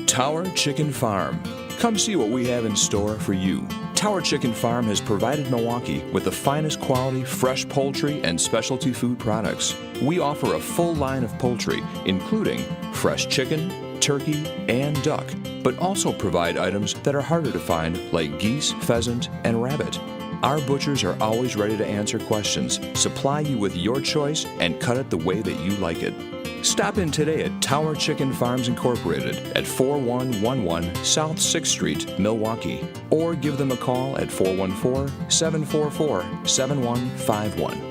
Tower Chicken Farm. Come see what we have in store for you. Tower Chicken Farm has provided Milwaukee with the finest quality fresh poultry and specialty food products. We offer a full line of poultry, including fresh chicken, turkey, and duck, but also provide items that are harder to find like geese, pheasant, and rabbit. Our butchers are always ready to answer questions, supply you with your choice, and cut it the way that you like it. Stop in today at Tower Chicken Farms Incorporated at 4111 South 6th Street, Milwaukee, or give them a call at 414-744-7151.